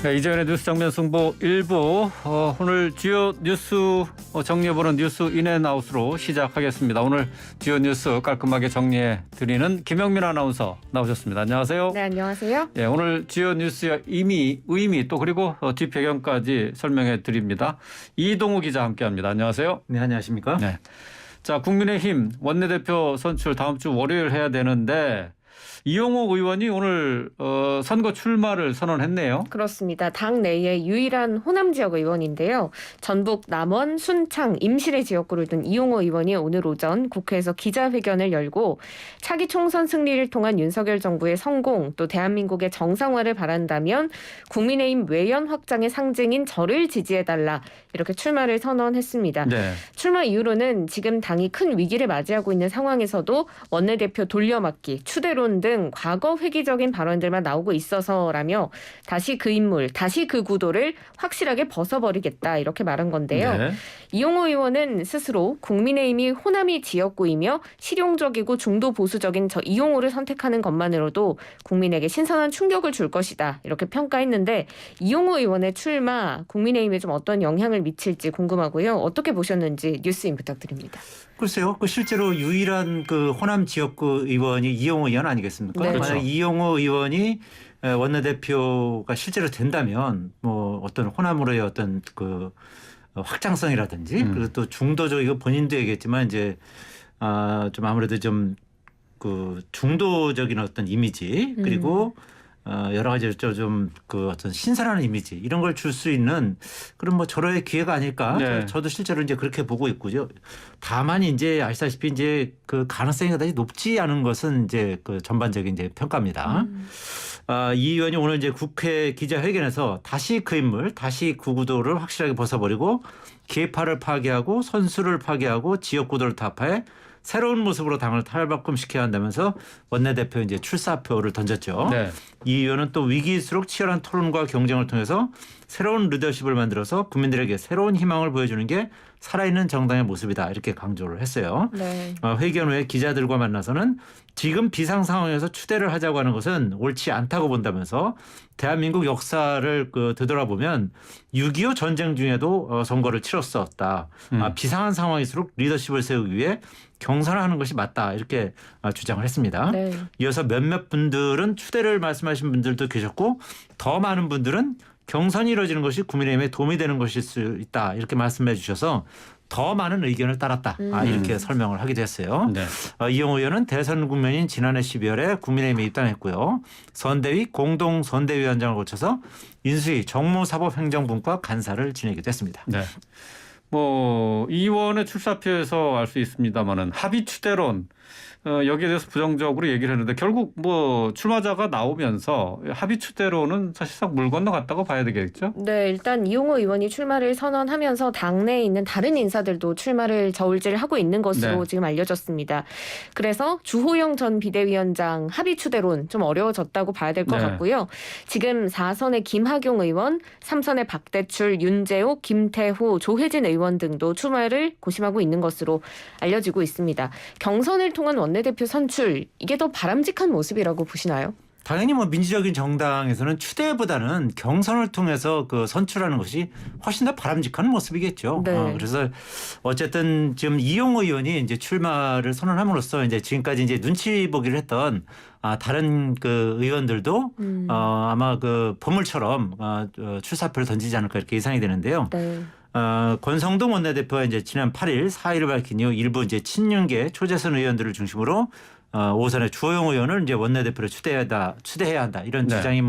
네, 이재현의 뉴스 정면 승부 1부 오늘 주요 뉴스 정리해보는 뉴스 인앤아웃으로 시작하겠습니다. 오늘 주요 뉴스 깔끔하게 정리해드리는 김영민 아나운서 나오셨습니다. 안녕하세요. 네, 안녕하세요. 네, 오늘 주요 뉴스의 의미 또 그리고 뒷배경까지 설명해드립니다. 이동우 기자 함께합니다. 안녕하세요. 네, 안녕하십니까? 네. 자, 국민의힘 원내대표 선출 다음 주 월요일 해야 되는데 이용호 의원이 오늘 선거 출마를 선언했네요. 그렇습니다. 당 내의 유일한 호남 지역 의원인데요. 전북 남원, 순창, 임실의 지역구를 둔 이용호 의원이 오늘 오전 국회에서 기자회견을 열고 차기 총선 승리를 통한 윤석열 정부의 성공 또 대한민국의 정상화를 바란다면 국민의힘 외연 확장의 상징인 저를 지지해달라 이렇게 출마를 선언했습니다. 네. 출마 이유로는 지금 당이 큰 위기를 맞이하고 있는 상황에서도 원내대표 돌려막기, 추대론 등 과거 획기적인 발언들만 나오고 있어서라며 다시 그 인물, 다시 그 구도를 확실하게 벗어버리겠다 이렇게 말한 건데요. 네. 이용호 의원은 스스로 국민의힘이 호남이 지역구이며 실용적이고 중도 보수적인 저 이용호를 선택하는 것만으로도 국민에게 신선한 충격을 줄 것이다 이렇게 평가했는데 이용호 의원의 출마 국민의힘에 좀 어떤 영향을 미칠지 궁금하고요. 어떻게 보셨는지 뉴스인 부탁드립니다. 글쎄요, 실제로 유일한 호남 지역구 의원이 이용호 의원 아니겠습니까? 네. 그렇죠. 만약 이용호 의원이 원내대표가 실제로 된다면 어떤 호남으로의 어떤 확장성이라든지 그리고 또 중도적 이거 본인도 얘기했지만 이제 좀 아무래도 좀 중도적인 어떤 이미지 그리고 여러 가지 좀 어떤 신선한 이미지 이런 걸 줄 수 있는 그런 저로의 기회가 아닐까. 네. 저도 실제로 이제 그렇게 보고 있고요. 다만 이제 아시다시피 이제 가능성이 그다지 높지 않은 것은 이제 전반적인 이제 평가입니다. 이 의원이 오늘 이제 국회 기자회견에서 다시 그 인물, 다시 그 구도를 확실하게 벗어버리고 계파를 파괴하고 선수를 파괴하고 지역 구도를 타파해 새로운 모습으로 당을 탈바꿈시켜야 한다면서 원내대표 이제 출사표를 던졌죠. 네. 이 의원은 또 위기일수록 치열한 토론과 경쟁을 통해서 새로운 리더십을 만들어서 국민들에게 새로운 희망을 보여주는 게 살아있는 정당의 모습이다 이렇게 강조를 했어요. 네. 회견 후에 기자들과 만나서는 지금 비상 상황에서 추대를 하자고 하는 것은 옳지 않다고 본다면서 대한민국 역사를 되돌아보면 6.25 전쟁 중에도 선거를 치렀었다. 비상한 상황일수록 리더십을 세우기 위해 경선을 하는 것이 맞다 이렇게 주장을 했습니다. 네. 이어서 몇몇 분들은 추대를 말씀하신 분들도 계셨고 더 많은 분들은 경선이 이루어지는 것이 국민의힘에 도움이 되는 것일 수 있다 이렇게 말씀해 주셔서 더 많은 의견을 따랐다 이렇게 설명을 하기도 했어요. 네. 이용호 의원은 대선 국면인 지난해 12월에 국민의힘에 입당했고요. 선대위 공동선대위원장을 거쳐서 인수위 정무사법행정분과 간사를 지내기도 했습니다. 네. 이 의원의 출사표에서 알 수 있습니다만은 합의 추대론 여기에 대해서 부정적으로 얘기를 했는데 결국 출마자가 나오면서 합의 추대로는 사실상 물 건너갔다고 봐야 되겠죠? 네, 일단 이용호 의원이 출마를 선언하면서 당내에 있는 다른 인사들도 출마를 저울질하고 있는 것으로 네. 지금 알려졌습니다. 그래서 주호영 전 비대위원장 합의 추대론 좀 어려워졌다고 봐야 될 것 네. 같고요. 지금 4선의 김학용 의원, 3선의 박대출, 윤재옥, 김태호, 조혜진 의원 등도 출마를 고심하고 있는 것으로 알려지고 있습니다. 경선을 통한 원내대표 선출, 이게 더 바람직한 모습이라고 보시나요? 당연히 민주적인 정당에서는 추대보다는 경선을 통해서 선출하는 것이 훨씬 더 바람직한 모습이겠죠. 네. 그래서 어쨌든 지금 이용호 의원이 이제 출마를 선언함으로써 이제 지금까지 이제 눈치 보기를 했던 다른 의원들도 아마 보물처럼 출사표를 던지지 않을까 이렇게 예상이 되는데요. 네. 권성동 원내대표가 이제 지난 8일 사의를 밝힌 이후 일부 이제 친윤계 초재선 의원들을 중심으로 오선의 주호영 의원을 이제 원내대표로 추대해야 한다 이런 네. 주장이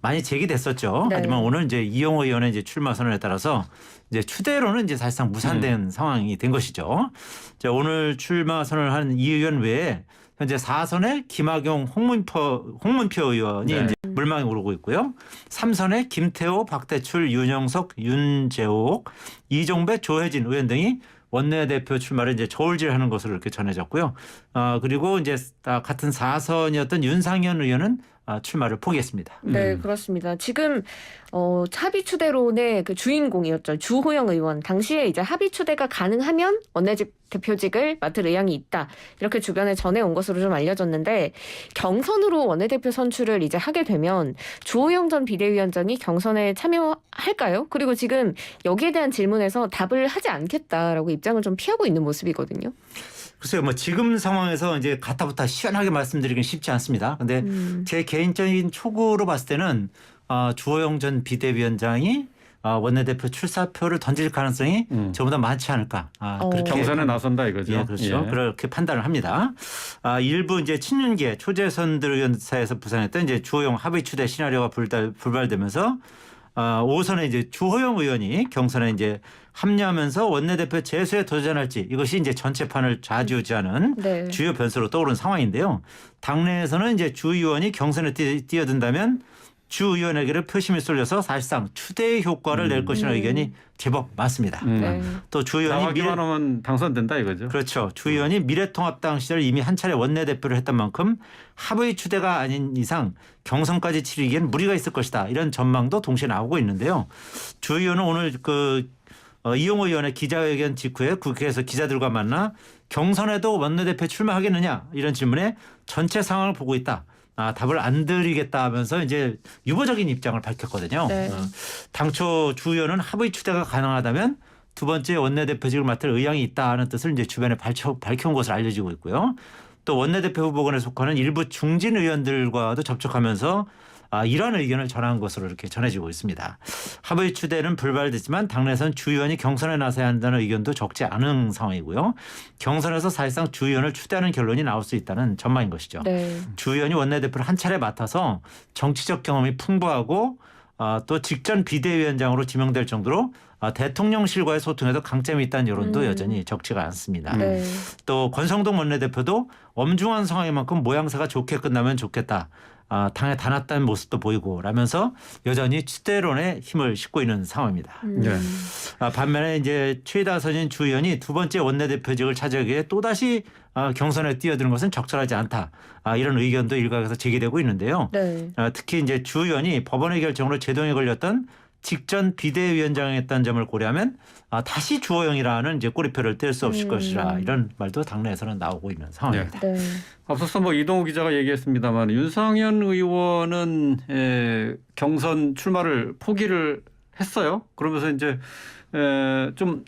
많이 제기됐었죠. 네. 하지만 오늘 이제 이용호 의원의 이제 출마 선언에 따라서 이제 추대로는 이제 사실상 무산된 상황이 된 것이죠. 자, 오늘 출마 선언을 한 이 의원 외에 현재 4선의 김학용 홍문표 의원이 네. 이제 물망에 오르고 있고요. 3선의 김태호, 박대출, 윤영석, 윤재옥, 이종배, 조혜진 의원 등이 원내대표 출마를 이제 저울질하는 것으로 이렇게 전해졌고요. 그리고 이제 같은 4선이었던 윤상현 의원은 출마를 포기했습니다. 네, 그렇습니다. 지금 합의 추대론의 그 주인공이었죠. 주호영 의원. 당시에 이제 합의 추대가 가능하면 원내대표직을 맡을 의향이 있다. 이렇게 주변에 전해온 것으로 좀 알려졌는데 경선으로 원내대표 선출을 이제 하게 되면 주호영 전 비대위원장이 경선에 참여할까요? 그리고 지금 여기에 대한 질문에서 답을 하지 않겠다라고 입장을 좀 피하고 있는 모습이거든요. 글쎄요, 뭐 지금 상황에서 이제 가타부타 시원하게 말씀드리긴 쉽지 않습니다. 근데 제 개인적인 촉으로 봤을 때는 주호영 전 비대위원장이 원내대표 출사표를 던질 가능성이 저보다 많지 않을까. 그렇게 경선에 나선다 이거죠. 예, 그렇죠. 예. 그렇게 판단을 합니다. 일부 이제 친윤계 초재선들 의원 사이에서 부상했던 이제 주호영 합의 추대 시나리오가 불발되면서 5선에 이제 주호영 의원이 경선에 이제 합류하면서 원내대표 재수에 도전할지 이것이 이제 전체판을 좌지우지하는 네. 주요 변수로 떠오른 상황인데요. 당내에서는 이제 주 의원이 경선에 뛰어든다면 주 의원에게는 표심이 쏠려서 사실상 추대의 효과를 낼 것이라는 의견이 제법 많습니다. 네. 또 주 의원이 나가기만 하면 당선된다 이거죠. 그렇죠. 주 의원이 미래통합당 시절 이미 한 차례 원내대표를 했던 만큼 합의 추대가 아닌 이상 경선까지 치르기엔 무리가 있을 것이다. 이런 전망도 동시에 나오고 있는데요. 주 의원은 오늘 이용호 의원의 기자회견 직후에 국회에서 기자들과 만나 경선에도 원내대표 출마하겠느냐 이런 질문에 전체 상황을 보고 있다. 답을 안 드리겠다 하면서 이제 유보적인 입장을 밝혔거든요. 네. 당초 주 의원은 합의 추대가 가능하다면 두 번째 원내대표직을 맡을 의향이 있다는 뜻을 이제 주변에 밝혀온 것으로 알려지고 있고요. 또 원내대표 후보군에 속하는 일부 중진 의원들과도 접촉하면서 이러한 의견을 전한 것으로 이렇게 전해지고 있습니다. 합의 추대는 불발됐지만 당내에서는 주 의원이 경선에 나서야 한다는 의견도 적지 않은 상황이고요. 경선에서 사실상 주 의원을 추대하는 결론이 나올 수 있다는 전망인 것이죠. 네. 주 의원이 원내대표를 한 차례 맡아서 정치적 경험이 풍부하고 또 직전 비대위원장으로 지명될 정도로 대통령실과의 소통에도 강점이 있다는 여론도 여전히 적지가 않습니다. 네. 또 권성동 원내대표도 엄중한 상황인 만큼 모양새가 좋게 끝나면 좋겠다. 당에 다 놨다는 모습도 보이고 라면서 여전히 추대론에 힘을 싣고 있는 상황입니다. 네. 반면에 이제 최다 선인 주 의원이 두 번째 원내대표직을 차지하기 위해 또다시 경선에 뛰어드는 것은 적절하지 않다. 이런 의견도 일각에서 제기되고 있는데요. 네. 특히 이제 주 의원이 법원의 결정으로 제동에 걸렸던 직전 비대위원장이었다는 점을 고려하면 다시 주호영이라는 이제 꼬리표를 뗄 수 없을 것이라 이런 말도 당내에서는 나오고 있는 상황입니다. 네. 앞서서 뭐 이동우 기자가 얘기했습니다만 윤상현 의원은 경선 출마를 포기를 했어요. 그러면서 이제 좀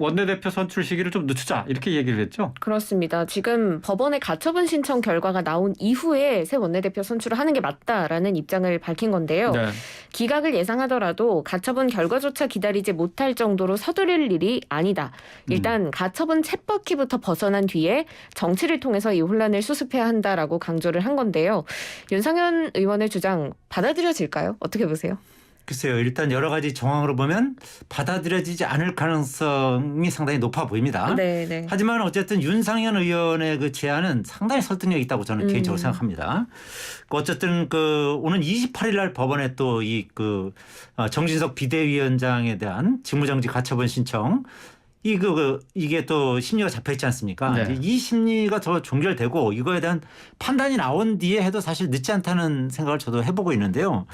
원내대표 선출 시기를 좀 늦추자 이렇게 얘기를 했죠. 그렇습니다. 지금 법원의 가처분 신청 결과가 나온 이후에 새 원내대표 선출을 하는 게 맞다라는 입장을 밝힌 건데요. 네. 기각을 예상하더라도 가처분 결과조차 기다리지 못할 정도로 서두를 일이 아니다. 일단 가처분 쳇바퀴부터 벗어난 뒤에 정치를 통해서 이 혼란을 수습해야 한다라고 강조를 한 건데요. 윤상현 의원의 주장 받아들여질까요? 어떻게 보세요? 글쎄요. 일단 여러 가지 정황으로 보면 받아들여지지 않을 가능성이 상당히 높아 보입니다. 네. 하지만 어쨌든 윤상현 의원의 그 제안은 상당히 설득력이 있다고 저는 개인적으로 생각합니다. 어쨌든 오는 28일 날 법원에 또 정진석 비대위원장에 대한 직무정지 가처분 신청 이게 또 심리가 잡혀 있지 않습니까? 네. 이 심리가 더 종결되고 이거에 대한 판단이 나온 뒤에 해도 사실 늦지 않다는 생각을 저도 해보고 있는데요.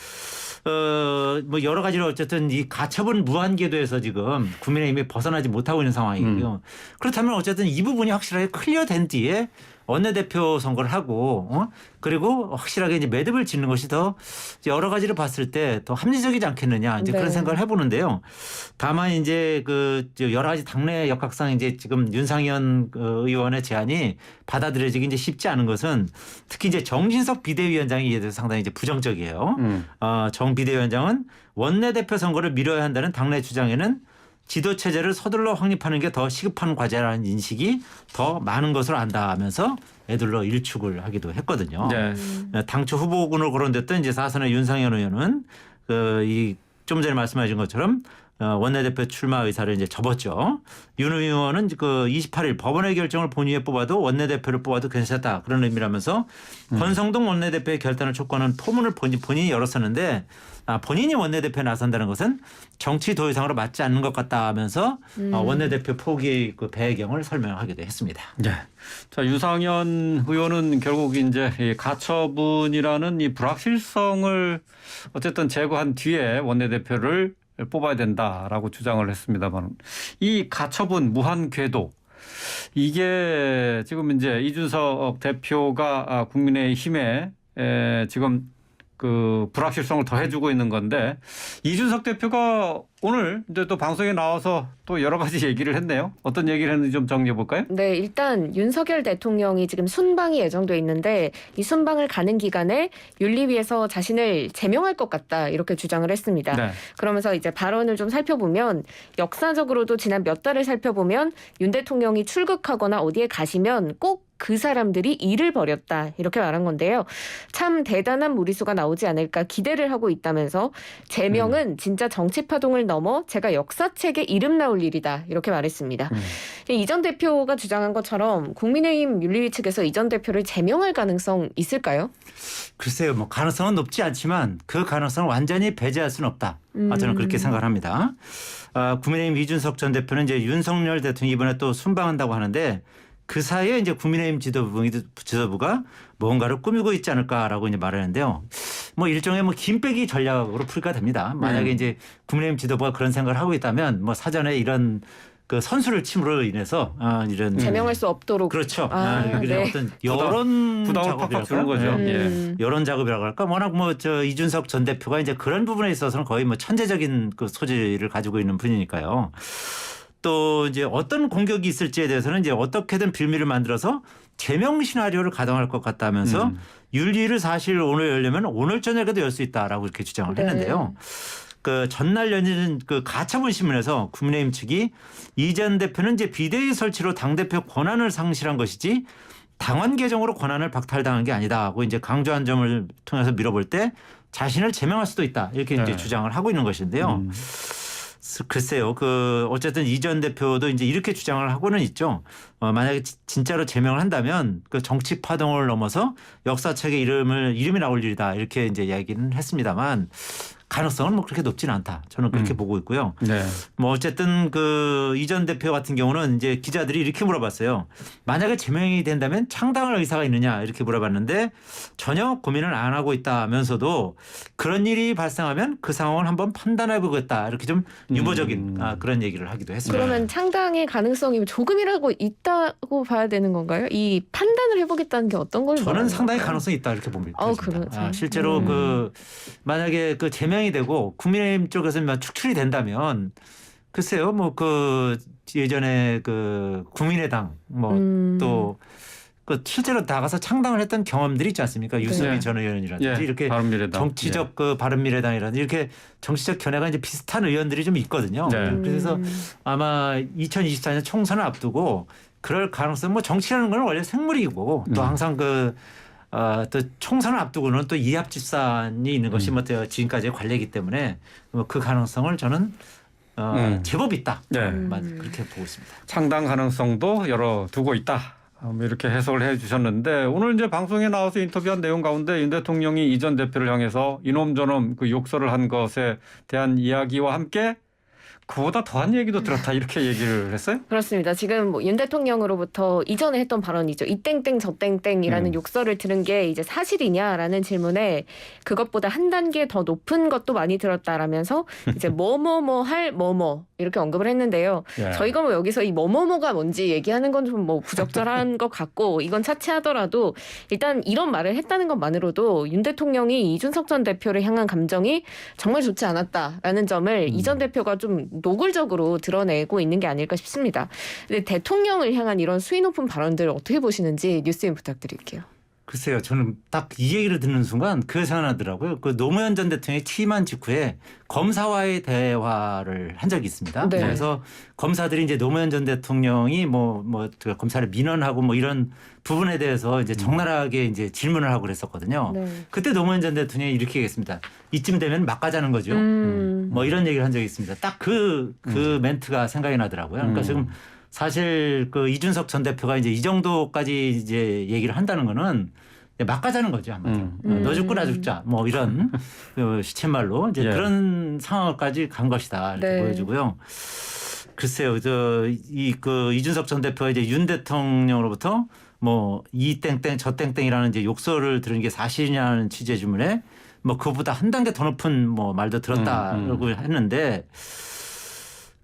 뭐 여러 가지로 어쨌든 이 가처분 무한궤도에서 지금 국민의힘이 벗어나지 못하고 있는 상황이고요. 그렇다면 어쨌든 이 부분이 확실하게 클리어된 뒤에 원내대표 선거를 하고 그리고 확실하게 이제 매듭을 짓는 것이 더 여러 가지로 봤을 때 더 합리적이지 않겠느냐 이제 그런 생각을 해보는데요. 다만 이제 여러 가지 당내 역학상 이제 지금 윤상현 의원의 제안이 받아들여지기 이제 쉽지 않은 것은 특히 이제 정진석 비대위원장이 이에 대해서 상당히 이제 부정적이에요. 정 비대위원장은 원내대표 선거를 미뤄야 한다는 당내 주장에는 지도 체제를 서둘러 확립하는 게 더 시급한 과제라는 인식이 더 많은 것으로 안다면서 애들로 일축을 하기도 했거든요. 네. 당초 후보군으로 거론됐던 이제 4선의 윤상현 의원은 좀 전에 말씀하신 것처럼 원내대표 출마 의사를 이제 접었죠. 윤 의원은 그 28일 법원의 결정을 본위에 뽑아도 원내대표를 뽑아도 괜찮다 그런 의미라면서 권성동 원내대표의 결단을 촉구하는 포문을 본인이 열었었는데 본인이 원내대표에 나선다는 것은 정치 도의상으로 맞지 않는 것 같다 하면서 원내대표 포기 그 배경을 설명하기도 했습니다. 네. 자, 유상현 의원은 결국 이제 이 가처분이라는 이 불확실성을 어쨌든 제거한 뒤에 원내대표를 뽑아야 된다라고 주장을 했습니다만 이 가처분 무한 궤도 이게 지금 이제 이준석 대표가 국민의힘에 지금 그 불확실성을 더해주고 있는 건데 이준석 대표가 오늘 이제 또 방송에 나와서 또 여러 가지 얘기를 했네요. 어떤 얘기를 했는지 좀 정리해 볼까요? 네, 일단 윤석열 대통령이 지금 순방이 예정돼 있는데 이 순방을 가는 기간에 윤리위에서 자신을 제명할 것 같다 이렇게 주장을 했습니다. 네. 그러면서 이제 발언을 좀 살펴보면 역사적으로도 지난 몇 달을 살펴보면 윤 대통령이 출국하거나 어디에 가시면 꼭 그 사람들이 일을 벌였다 이렇게 말한 건데요. 참 대단한 무리수가 나오지 않을까 기대를 하고 있다면서 제명은 진짜 정치 파동을 넘어 제가 역사책에 이름 나올 일이다 이렇게 말했습니다. 이 전 대표가 주장한 것처럼 국민의힘 윤리위 측에서 이 전 대표를 제명할 가능성 있을까요? 글쎄요, 뭐 가능성은 높지 않지만 그 가능성을 완전히 배제할 수는 없다. 저는 그렇게 생각을 합니다. 국민의힘 이준석 전 대표는 이제 윤석열 대통령이 이번에 또 순방한다고 하는데 그 사이에 이제 국민의힘 지도부가 뭔가를 꾸미고 있지 않을까라고 이제 말하는데요. 뭐 일종의 뭐 김빼기 전략으로 풀이가 됩니다. 만약에 이제 국민의힘 지도부가 그런 생각을 하고 있다면 뭐 사전에 이런 그 선수를 침으로 인해서 이런 제명할 수 없도록 그렇죠. 네. 어떤 여론 부담을 팍팍 주는 거죠. 예. 여론 작업이라고 할까. 워낙 뭐 저 이준석 전 대표가 이제 그런 부분에 있어서는 거의 뭐 천재적인 그 소질을 가지고 있는 분이니까요. 또 이제 어떤 공격이 있을지에 대해서는 이제 어떻게든 빌미를 만들어서 제명 시나리오를 가동할 것 같다면서 윤리를 사실 오늘 열려면 오늘 저녁에도 열 수 있다라고 이렇게 주장을 했는데요. 그 전날 열리는 그 가처분 신문에서 국민의힘 측이 이 전 대표는 이제 비대위 설치로 당대표 권한을 상실한 것이지 당원 개정으로 권한을 박탈당한 게 아니다고 이제 강조한 점을 통해서 밀어볼 때 자신을 제명할 수도 있다 이렇게 이제 주장을 하고 있는 것인데요. 글쎄요. 그 어쨌든 이 전 대표도 이제 이렇게 주장을 하고는 있죠. 만약에 진짜로 제명을 한다면 그 정치 파동을 넘어서 역사책에 이름이 나올 일이다 이렇게 이제 이야기는 했습니다만 가능성은 뭐 그렇게 높지는 않다. 저는 그렇게 보고 있고요. 네. 뭐 어쨌든 그 이 전 대표 같은 경우는 이제 기자들이 이렇게 물어봤어요. 만약에 제명이 된다면 창당할 의사가 있느냐 이렇게 물어봤는데 전혀 고민을 안 하고 있다면서도 그런 일이 발생하면 그 상황을 한번 판단해 보겠다 이렇게 좀 유보적인 그런 얘기를 하기도 했습니다. 그러면 창당의 가능성이 조금이라도 있다고 봐야 되는 건가요? 이 판단을 해보겠다는 게 어떤 걸 저는 말하는 상당히 건가요? 가능성이 있다 이렇게 봅니다. 그렇죠. 실제로 그 만약에 그 제명이 되고 국민의힘 쪽에서 축출이 된다면 글쎄요, 뭐 그 예전에 그 국민의당 뭐 또 그 실제로 나가서 창당을 했던 경험들이 있지 않습니까? 유승민 전 의원이라든지 이렇게 바른미래당. 정치적 그 바른미래당이라든지 이렇게 정치적 견해가 이제 비슷한 의원들이 좀 있거든요. 네. 그래서 아마 2024년 총선을 앞두고 그럴 가능성 뭐 정치라는 건 원래 생물이고 또 항상 또 총선을 앞두고는 또 이합 집산이 있는 것이 뭐 지금까지의 관례이기 때문에 그 가능성을 저는 제법 있다. 네. 그렇게 보고 있습니다. 창당 가능성도 열어두고 있다. 이렇게 해석을 해 주셨는데 오늘 이제 방송에 나와서 인터뷰한 내용 가운데 윤 대통령이 이 전 대표를 향해서 이놈 저놈 그 욕설을 한 것에 대한 이야기와 함께 그보다 더한 얘기도 들었다 이렇게 얘기를 했어요? 그렇습니다. 지금 뭐 윤 대통령으로부터 이전에 했던 발언이죠. 이 땡땡 저 땡땡이라는 욕설을 들은 게 이제 사실이냐라는 질문에 그것보다 한 단계 더 높은 것도 많이 들었다라면서 이제 뭐뭐뭐 할 뭐뭐 이렇게 언급을 했는데요. 예. 저희가 뭐 여기서 이 뭐뭐뭐가 뭔지 얘기하는 건 좀 뭐 부적절한 것 같고 이건 차치하더라도 일단 이런 말을 했다는 것만으로도 윤 대통령이 이준석 전 대표를 향한 감정이 정말 좋지 않았다라는 점을 이 전 대표가 좀 노골적으로 드러내고 있는 게 아닐까 싶습니다. 근데 대통령을 향한 이런 수위 높은 발언들 어떻게 보시는지 뉴스인 부탁드릴게요. 글쎄요, 저는 딱 이 얘기를 듣는 순간 그 생각나더라고요. 그 노무현 전 대통령이 취임한 직후에 검사와의 대화를 한 적이 있습니다. 네. 그래서 검사들이 이제 노무현 전 대통령이 그 검사를 민원하고 뭐 이런 부분에 대해서 이제 적나라하게 이제 질문을 하고 그랬었거든요. 네. 그때 노무현 전 대통령이 이렇게 얘기했습니다. 이쯤 되면 막 가자는 거죠. 뭐 이런 얘기를 한 적이 있습니다. 딱 그 멘트가 생각이 나더라고요. 그러니까 지금 사실 그 이준석 전 대표가 이제 이 정도까지 이제 얘기를 한다는 거는 막 가자는 거죠. 한마디로. 너 죽고 나 죽자. 뭐 이런 그 시쳇말로 이제 예. 그런 상황까지 간 것이다. 이렇게 네. 보여주고요. 글쎄요. 그 이준석 전 대표가 이제 윤 대통령으로부터 뭐 이 땡땡 저 땡땡이라는 이제 욕설을 들은 게 사실이냐는 취재 질문에 뭐 그보다 한 단계 더 높은 뭐 말도 들었다고 했는데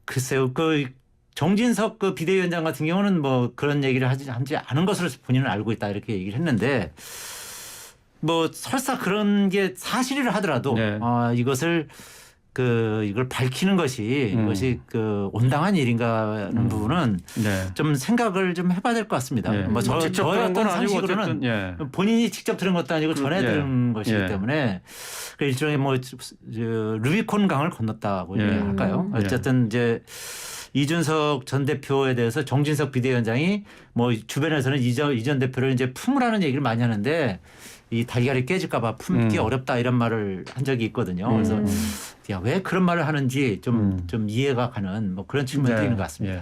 글쎄요. 그 정진석 그 비대위원장 같은 경우는 뭐 그런 얘기를 하지 않은 것으로 본인은 알고 있다 이렇게 얘기를 했는데 뭐 설사 그런 게 사실이라 하더라도 네. 이걸 밝히는 것이 이것이 그 온당한 일인가 하는 부분은 네. 좀 생각을 좀 해봐야 될 것 같습니다. 예. 뭐 직접 저의 들은 건 어떤 아니고 상식으로는 어쨌든 예. 본인이 직접 들은 것도 아니고 전해 예. 들은 것이기 예. 때문에 그 일종의 뭐 루비콘 강을 건넜다고 예. 할까요? 예. 어쨌든 이제 이준석 전 대표에 대해서 정진석 비대위원장이 뭐 주변에서는 이전 대표를 이제 품으라는 얘기를 많이 하는데 이 달걀이 깨질까봐 품기 어렵다 이런 말을 한 적이 있거든요. 그래서 야, 왜 그런 말을 하는지 좀 이해가 가는 뭐 그런 측면도 네. 있는 것 같습니다. 예.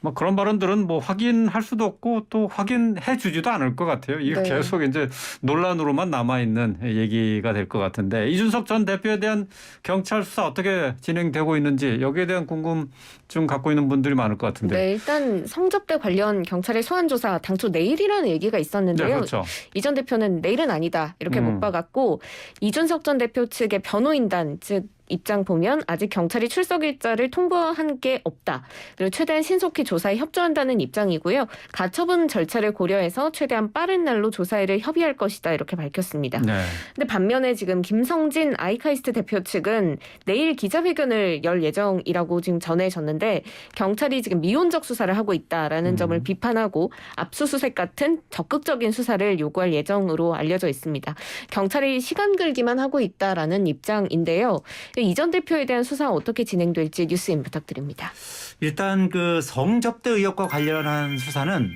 뭐 그런 발언들은 뭐 확인할 수도 없고 또 확인해 주지도 않을 것 같아요. 이게 네. 계속 이제 논란으로만 남아 있는 얘기가 될 것 같은데 이준석 전 대표에 대한 경찰 수사 어떻게 진행되고 있는지 여기에 대한 궁금증 갖고 있는 분들이 많을 것 같은데. 네, 일단 성접대 관련 경찰의 소환 조사 당초 내일이라는 얘기가 있었는데요. 네, 그렇죠. 이 전 대표는 내일은 아니다 이렇게 못 박았고 이준석 전 대표 측의 변호인단 즉 입장 보면 아직 경찰이 출석 일자를 통보한 게 없다. 그리고 최대한 신속히 조사에 협조한다는 입장이고요. 가처분 절차를 고려해서 최대한 빠른 날로 조사를 협의할 것이다 이렇게 밝혔습니다. 네. 근데 반면에 지금 김성진 아이카이스트 대표 측은 내일 기자회견을 열 예정이라고 지금 전해졌는데 경찰이 지금 미온적 수사를 하고 있다라는 점을 비판하고 압수수색 같은 적극적인 수사를 요구할 예정으로 알려져 있습니다. 경찰이 시간 끌기만 하고 있다라는 입장인데요. 이 전 대표에 대한 수사 어떻게 진행될지 뉴스인 부탁드립니다. 일단 그 성접대 의혹과 관련한 수사는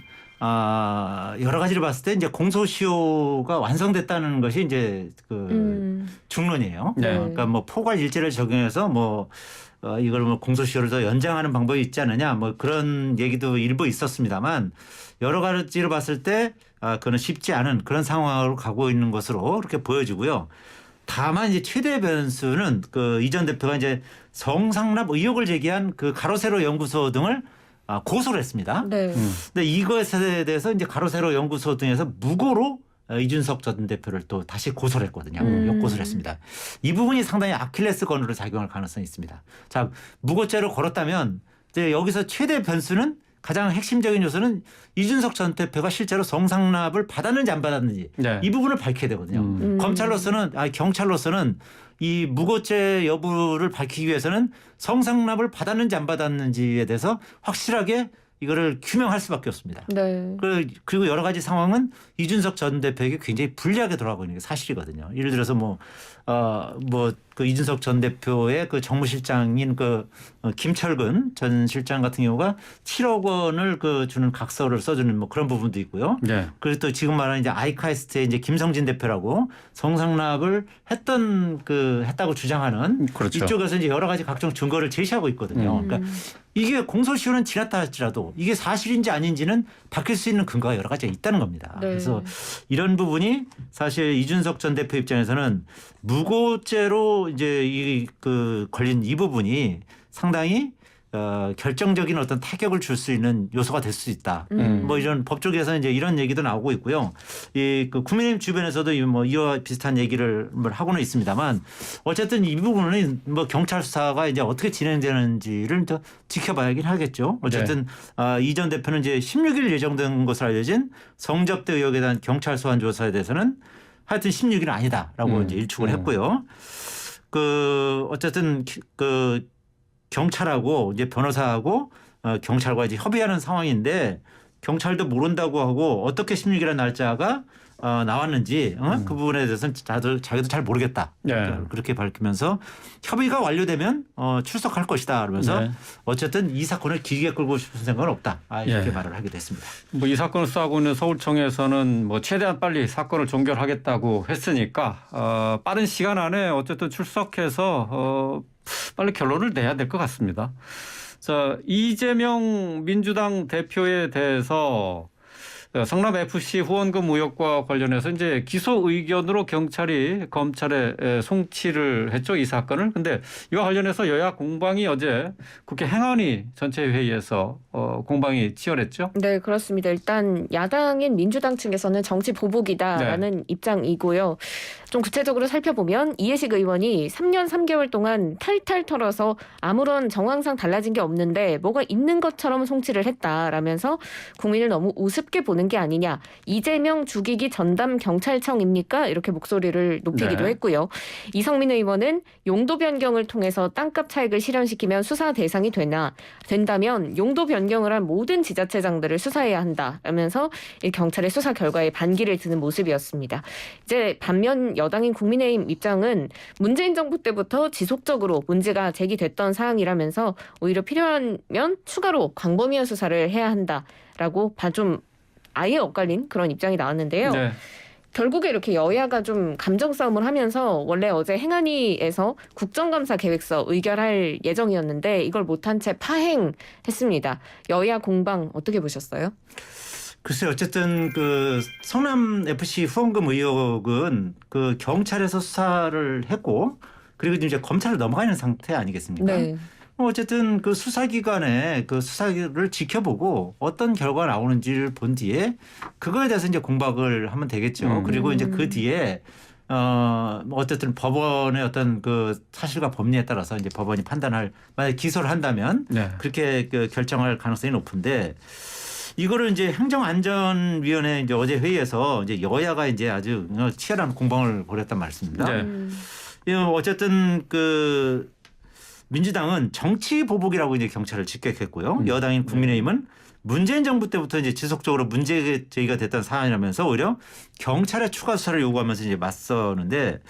여러 가지를 봤을 때 이제 공소시효가 완성됐다는 것이 이제 그 중론이에요. 네. 그러니까 뭐 포괄 일제를 적용해서 뭐 이걸 뭐 공소시효를 더 연장하는 방법이 있지 않느냐 뭐 그런 얘기도 일부 있었습니다만 여러 가지로 봤을 때 그거는 쉽지 않은 그런 상황으로 가고 있는 것으로 그렇게 보여지고요. 다만 이제 최대 변수는 그 이 전 대표가 이제 성상납 의혹을 제기한 그 가로세로 연구소 등을 고소를 했습니다. 네. 근데 이것에 대해서 이제 가로세로 연구소 등에서 무고로 이준석 전 대표를 또 다시 고소를 했거든요. 역고소를 했습니다. 이 부분이 상당히 아킬레스건으로 작용할 가능성이 있습니다. 자, 무고죄로 걸었다면 이제 여기서 최대 변수는 가장 핵심적인 요소는 이준석 전 대표가 실제로 성상납을 받았는지 안 받았는지 네. 이 부분을 밝혀야 되거든요. 경찰로서는 이 무고죄 여부를 밝히기 위해서는 성상납을 받았는지 안 받았는지에 대해서 확실하게 이거를 규명할 수밖에 없습니다. 네. 그리고 여러 가지 상황은 이준석 전 대표에게 굉장히 불리하게 돌아가고 있는 게 사실이거든요. 예를 들어서 그 이준석 전 대표의 그 정무실장인 김철근 전 실장 같은 경우가 7억 원을 주는 각서를 써주는 뭐 그런 부분도 있고요. 네. 그리고 또 지금 말하는 이제 아이카이스트의 이제 김성진 대표라고 성상납을 했다고 주장하는 그렇죠. 이쪽에서 이제 여러 가지 각종 증거를 제시하고 있거든요. 그러니까 이게 공소시효는 지났다 할지라도 이게 사실인지 아닌지는 밝힐 수 있는 근거가 여러 가지가 있다는 겁니다. 네. 그래서 이런 부분이 사실 이준석 전 대표 입장에서는 무고죄로 이제 걸린 이 부분이 상당히 결정적인 어떤 타격을 줄 수 있는 요소가 될 수 있다. 뭐 이런 법조계에서 이제 이런 얘기도 나오고 있고요. 국민의힘 주변에서도 이와 비슷한 얘기를 하고는 있습니다만 어쨌든 이 부분은 뭐 경찰 수사가 이제 어떻게 진행되는지를 더 지켜봐야긴 하겠죠. 어쨌든 이 전 대표는 이제 16일 예정된 것으로 알려진 성접대 의혹에 대한 경찰 소환 조사에 대해서는 하여튼 16일은 아니다라고 이제 일축을 했고요. 어쨌든 경찰하고 이제 변호사하고 경찰과 이제 협의하는 상황인데 경찰도 모른다고 하고 어떻게 16일이라는 날짜가 나왔는지 그 부분에 대해서는 자기도 잘 모르겠다. 네. 그렇게 밝히면서 협의가 완료되면 출석할 것이다. 그러면서 네. 어쨌든 이 사건을 길게 끌고 싶은 생각은 없다. 이렇게 예. 말을 하게 됐습니다. 뭐 이 사건을 수사하고 있는 서울청에서는 뭐 최대한 빨리 사건을 종결하겠다고 했으니까 빠른 시간 안에 어쨌든 출석해서 빨리 결론을 내야 될 것 같습니다. 자, 이재명 민주당 대표에 대해서 성남 FC 후원금 의혹과 관련해서 이제 기소 의견으로 경찰이 검찰에 송치를 했죠, 이 사건을. 근데 이와 관련해서 여야 공방이 어제 국회 행안위 전체 회의에서 공방이 치열했죠. 네, 그렇습니다. 일단 야당인 민주당 측에서는 정치 보복이다라는 입장이고요. 좀 구체적으로 살펴보면 이해식 의원이 3년 3개월 동안 탈탈 털어서 아무런 정황상 달라진 게 없는데 뭐가 있는 것처럼 송치를 했다라면서 국민을 너무 우습게 보는 게 아니냐. 이재명 죽이기 전담 경찰청입니까? 이렇게 목소리를 높이기도 네. 했고요. 이성민 의원은 용도 변경을 통해서 땅값 차익을 실현시키면 수사 대상이 된다면 용도 변경을 한 모든 지자체장들을 수사해야 한다라면서 이 경찰의 수사 결과에 반기를 드는 모습이었습니다. 이제 반면 여당인 국민의힘 입장은 문재인 정부 때부터 지속적으로 문제가 제기됐던 사항이라면서 오히려 필요하면 추가로 광범위한 수사를 해야 한다라고 좀 아예 엇갈린 그런 입장이 나왔는데요. 네. 결국에 이렇게 여야가 좀 감정 싸움을 하면서 원래 어제 행안위에서 국정감사 계획서 의결할 예정이었는데 이걸 못한 채 파행했습니다. 여야 공방 어떻게 보셨어요? 글쎄 어쨌든 그 성남 FC 후원금 의혹은 그 경찰에서 수사를 했고 그리고 이제 검찰로 넘어가 있는 상태 아니겠습니까? 네. 어쨌든 그 수사기관에 그 수사를 지켜보고 어떤 결과가 나오는지를 본 뒤에 그거에 대해서 이제 공박을 하면 되겠죠. 그리고 이제 그 뒤에 어쨌든 법원의 어떤 그 사실과 법리에 따라서 이제 법원이 판단할 만약 기소를 한다면 네. 그렇게 그 결정할 가능성이 높은데 이거를 이제 행정안전위원회 이제 어제 회의에서 이제 여야가 이제 아주 치열한 공방을 벌였단 말씀입니다. 네. 어쨌든 그 민주당은 정치 보복이라고 이제 경찰을 직격했고요. 여당인 국민의힘은 문재인 정부 때부터 이제 지속적으로 문제 제기가 됐던 사안이라면서 오히려 경찰의 추가 수사를 요구하면서 이제 맞서는데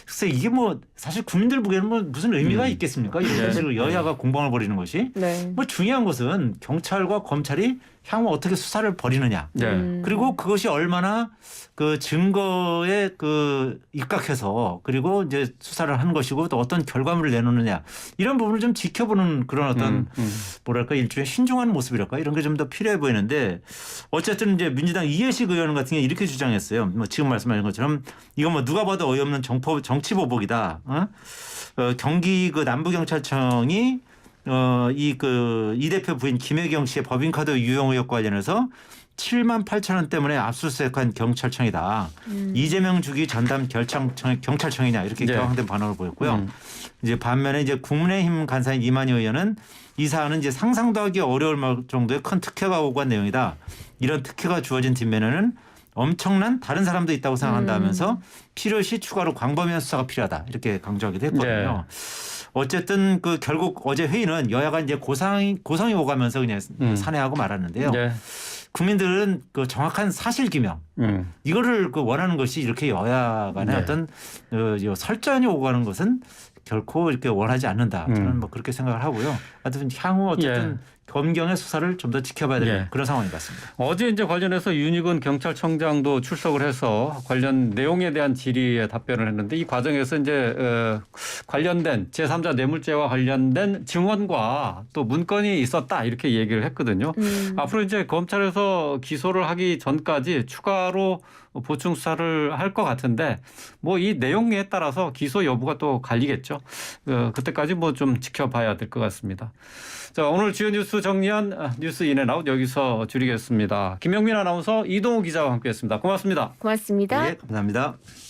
글쎄 이게 뭐 사실 국민들 보기에는 뭐 무슨 의미가 있겠습니까? 이런 식으로 여야가 공방을 벌이는 것이. 네. 뭐 중요한 것은 경찰과 검찰이 향후 어떻게 수사를 벌이느냐. 네. 그리고 그것이 얼마나 그 증거에 그 입각해서 그리고 이제 수사를 하는 것이고 또 어떤 결과물을 내놓느냐 이런 부분을 좀 지켜보는 그런 어떤 뭐랄까 일종의 신중한 모습이랄까 이런 게 좀 더 필요해 보이는데 어쨌든 이제 민주당 이해식 의원 같은 게 이렇게 주장했어요. 뭐 지금 말씀하신 것처럼 이건 뭐 누가 봐도 어이없는 정치 보복이다. 경기 그 남부경찰청이 이 대표 부인 김혜경 씨의 법인카드 유용 의혹 관련해서 7만 8천 원 때문에 압수수색한 경찰청이다. 이재명 주기 전담 경찰청이냐 이렇게 네. 격앙된 반응을 보였고요. 이제 반면에 이제 국민의힘 간사인 이만희 의원은 이 사안은 이제 상상도 하기 어려울 정도의 큰 특혜가 오간 내용이다. 이런 특혜가 주어진 뒷면에는 엄청난 다른 사람도 있다고 생각한다면서 필요시 추가로 광범위한 수사가 필요하다. 이렇게 강조하기도 했거든요. 어쨌든 그 결국 어제 회의는 여야가 이제 고성이 오가면서 그냥 산회하고 말았는데요. 네. 국민들은 그 정확한 사실 규명 이거를 그 원하는 것이 이렇게 여야 간의 네. 어떤 설전이 오가는 것은 결코 이렇게 원하지 않는다. 저는 뭐 그렇게 생각을 하고요. 하여튼 향후 어쨌든 검경의 수사를 좀 더 지켜봐야 되는 그런 상황인 것 같습니다. 어제 이제 관련해서 윤익은 경찰청장도 출석을 해서 관련 내용에 대한 질의에 답변을 했는데 이 과정에서 이제 관련된 제3자 뇌물죄와 관련된 증언과 또 문건이 있었다 이렇게 얘기를 했거든요. 앞으로 이제 검찰에서 기소를 하기 전까지 추가로 보충 수사를 할 것 같은데 뭐 이 내용에 따라서 기소 여부가 또 갈리겠죠. 그때까지 뭐 좀 지켜봐야 될 것 같습니다. 자, 오늘 주요 뉴스 정리한 뉴스 인앤아웃 여기서 줄이겠습니다. 김영민 아나운서 이동우 기자와 함께했습니다. 고맙습니다. 고맙습니다. 네, 감사합니다.